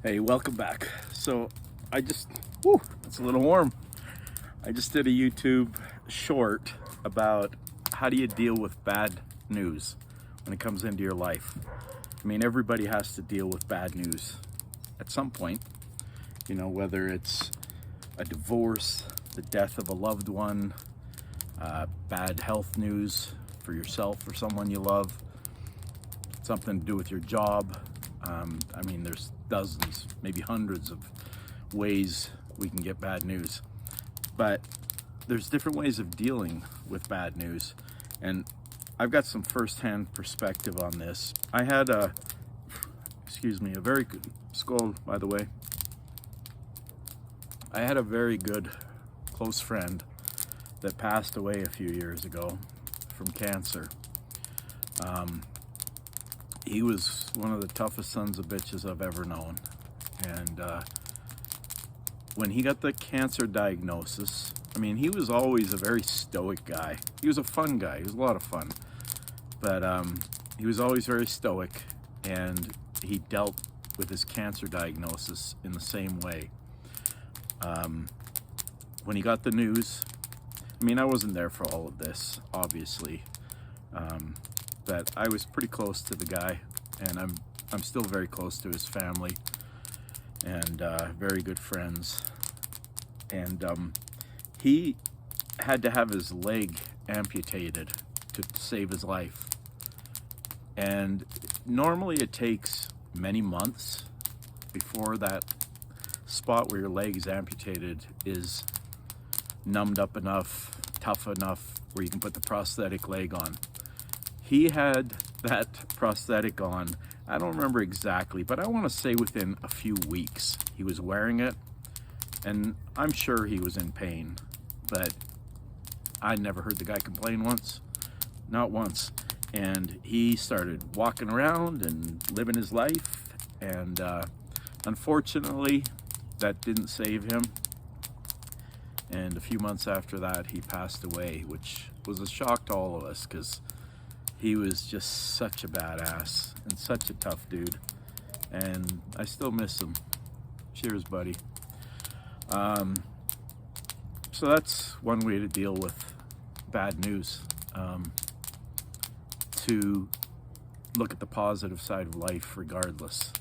Hey, welcome back. So whew, it's a little warm. I just did a YouTube short about how do you deal with bad news when it comes into your life. I mean, everybody has to deal with bad news at some point, whether it's a divorce, the death of a loved one, bad health news for yourself or someone you love, something to do with your job. I mean, there's dozens, maybe hundreds of ways we can get bad news. But there's different ways of dealing with bad news. And I've got some firsthand perspective on this. I had a very good, skull, by the way. I had a very good close friend that passed away a few years ago from cancer. He was one of the toughest sons of bitches I've ever known. And when he got the cancer diagnosis, I mean, he was always a very stoic guy. He was a fun guy. He was a lot of fun. But he was always very stoic, and he dealt with his cancer diagnosis in the same way. When he got the news, I mean, I wasn't there for all of this, obviously. But I was pretty close to the guy, and I'm still very close to his family, and very good friends. And he had to have his leg amputated to save his life. And normally it takes many months before that spot where your leg is amputated is numbed up enough, tough enough, where you can put the prosthetic leg on. He had that prosthetic on, I don't remember exactly, but I want to say within a few weeks he was wearing it, and I'm sure he was in pain, but I never heard the guy complain once, not once. And he started walking around and living his life, and unfortunately that didn't save him. And a few months after that he passed away, which was a shock to all of us, because he was just such a badass and such a tough dude, and I still miss him. Cheers, buddy. So that's one way to deal with bad news, to look at the positive side of life regardless.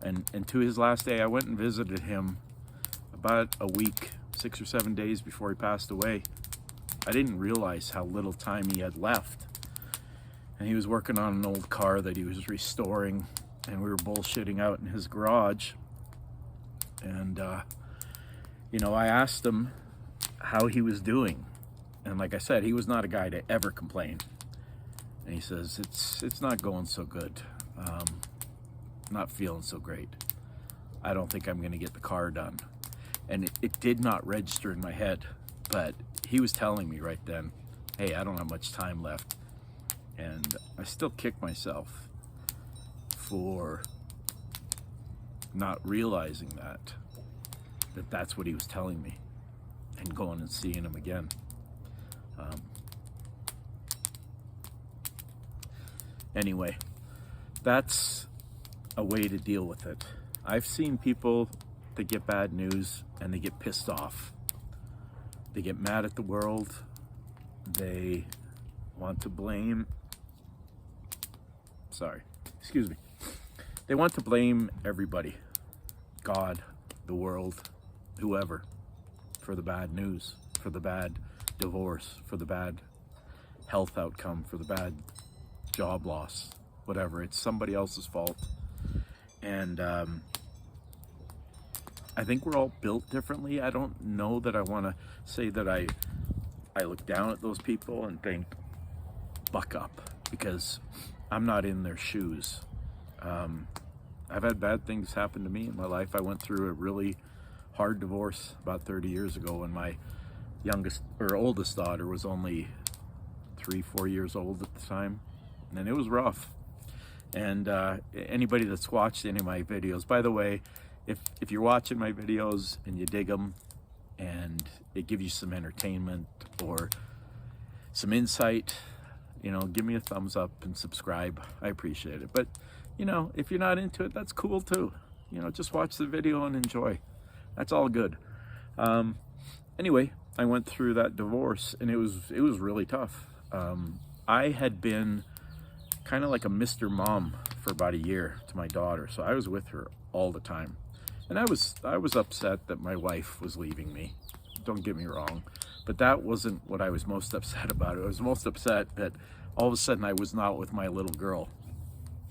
And to his last day, I went and visited him about a week, 6 or 7 days before he passed away. I didn't realize how little time he had left. And he was working on an old car that he was restoring, and we were bullshitting out in his garage. And I asked him how he was doing, and like I said, he was not a guy to ever complain. And he says, it's not going so good, not feeling so great. I don't think I'm gonna get the car done. And it did not register in my head, but he was telling me right then, hey, I don't have much time left. And I still kick myself for not realizing that that's what he was telling me, and going and seeing him again. Anyway, that's a way to deal with it. I've seen people that get bad news and they get pissed off. They get mad at the world. They want to blame they want to blame everybody, God, the world, whoever, for the bad news, for the bad divorce, for the bad health outcome, for the bad job loss, whatever. It's somebody else's fault. And I think we're all built differently. I don't know that I want to say that I look down at those people and think, buck up, because I'm not in their shoes. I've had bad things happen to me in my life. I went through a really hard divorce about 30 years ago when my oldest daughter was only 3-4 years old at the time, and it was rough. And anybody that's watched any of my videos, by the way, if you're watching my videos and you dig them and it gives you some entertainment or some insight, give me a thumbs up and subscribe. I appreciate it. But if you're not into it, that's cool too. you know, just watch the video and enjoy. That's all good. Anyway, I went through that divorce, and it was really tough. I had been kind of like a Mr. Mom for about a year to my daughter, so I was with her all the time, and I was upset that my wife was leaving me. Don't get me wrong, but that wasn't what I was most upset about. I was most upset that all of a sudden I was not with my little girl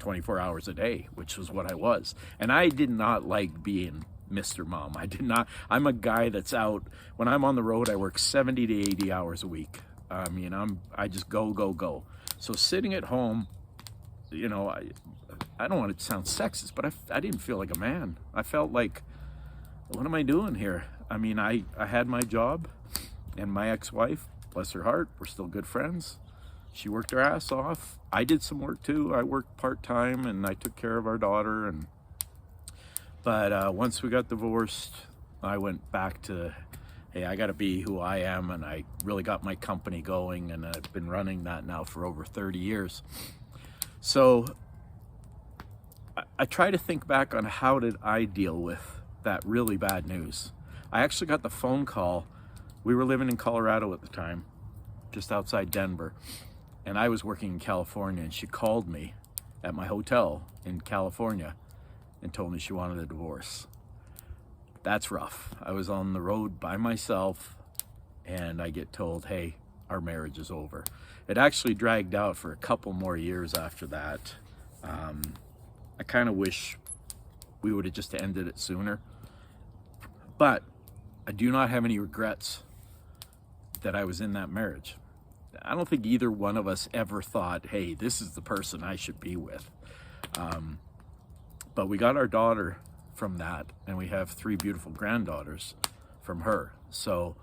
24 hours a day, which was what I was. And I did not like being Mr. Mom. I did not. I'm a guy that's out. When I'm on the road, I work 70 to 80 hours a week. I mean, I just go. So sitting at home, you know, I don't want to sound sexist, but I didn't feel like a man. I felt like, what am I doing here? I mean, I had my job, and my ex-wife, bless her heart, we're still good friends. She worked her ass off. I did some work too. I worked part-time, and I took care of our daughter. But once we got divorced, I went back to, hey, I got to be who I am, and I really got my company going, and I've been running that now for over 30 years. So I try to think back on how did I deal with that really bad news. I actually got the phone call. We were living in Colorado at the time, just outside Denver, and I was working in California, and she called me at my hotel in California and told me she wanted a divorce. That's rough. I was on the road by myself, and I get told, hey, our marriage is over. It actually dragged out for a couple more years after that. I kind of wish we would have just ended it sooner, but I do not have any regrets that I was in that marriage. I don't think either one of us ever thought, hey, this is the person I should be with. But we got our daughter from that, and we have 3 beautiful granddaughters from her. So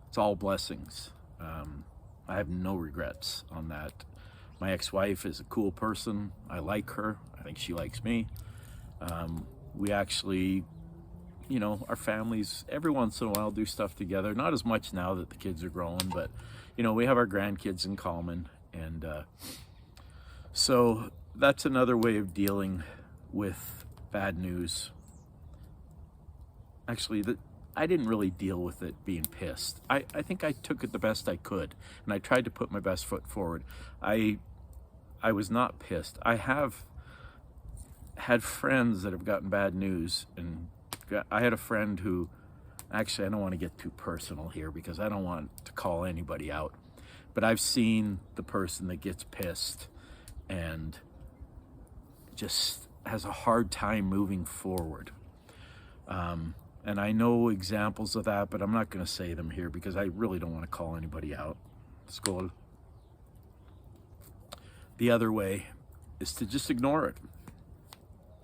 it's all blessings. I have no regrets on that. My ex-wife is a cool person. I like her. I think she likes me. We actually, you know, our families every once in a while do stuff together. Not as much now that the kids are growing, but, you know, we have our grandkids in common. And so that's another way of dealing with bad news. Actually, I didn't really deal with it being pissed. I think I took it the best I could, and I tried to put my best foot forward. I was not pissed. I have had friends that have gotten bad news, and I had a friend who, actually, I don't want to get too personal here because I don't want to call anybody out, but I've seen the person that gets pissed and just has a hard time moving forward. And I know examples of that, but I'm not going to say them here because I really don't want to call anybody out. Skål. The other way is to just ignore it.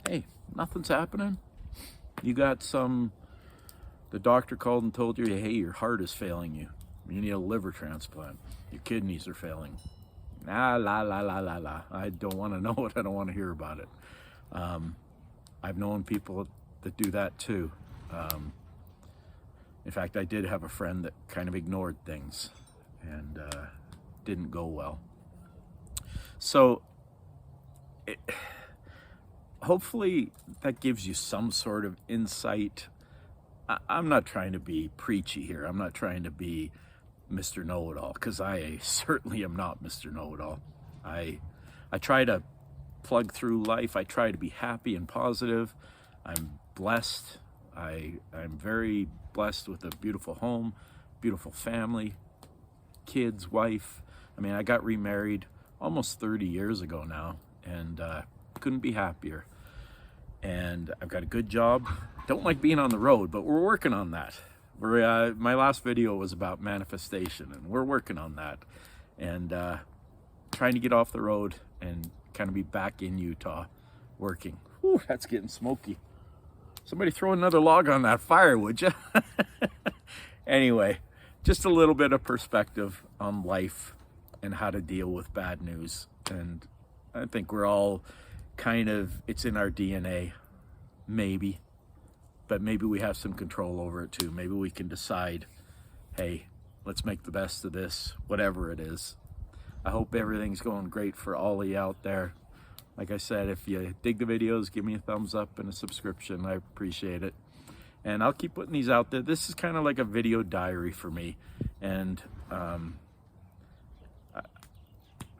Hey, nothing's happening. You got the doctor called and told you, hey, your heart is failing you. You need a liver transplant. Your kidneys are failing. La. I don't want to know it. I don't want to hear about it. I've known people that do that too. In fact, I did have a friend that kind of ignored things and didn't go well. So hopefully that gives you some sort of insight. I'm not trying to be preachy here. I'm not trying to be Mr. Know-It-All, because I certainly am not Mr. Know-It-All. I try to plug through life. I try to be happy and positive. I'm blessed. I'm very blessed with a beautiful home, beautiful family, kids, wife. I mean, I got remarried almost 30 years ago now, and couldn't be happier. And I've got a good job. Don't like being on the road, but we're working on that. My last video was about manifestation, and we're working on that. And trying to get off the road and kind of be back in Utah working. Whew, that's getting smoky. Somebody throw another log on that fire, would you? Anyway, just a little bit of perspective on life and how to deal with bad news. And I think we're all kind of, it's in our DNA, maybe. But maybe we have some control over it too. Maybe we can decide, hey, let's make the best of this, whatever it is. I hope everything's going great for all of you out there. Like I said, if you dig the videos, give me a thumbs up and a subscription. I appreciate it. And I'll keep putting these out there. This is kind of like a video diary for me. And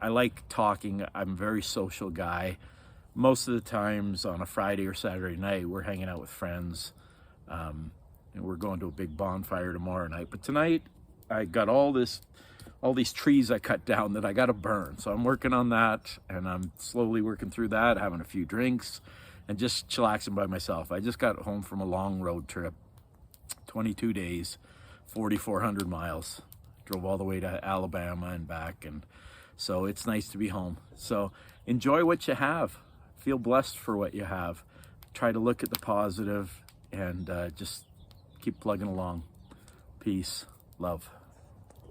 I like talking. I'm a very social guy. Most of the times on a Friday or Saturday night, we're hanging out with friends. And we're going to a big bonfire tomorrow night. But tonight, I got all these trees I cut down that I got to burn. So I'm working on that, and I'm slowly working through that, having a few drinks, and just chillaxing by myself. I just got home from a long road trip, 22 days, 4,400 miles. Drove all the way to Alabama and back, and so it's nice to be home. So enjoy what you have. Feel blessed for what you have. Try to look at the positive, and just keep plugging along. Peace, love.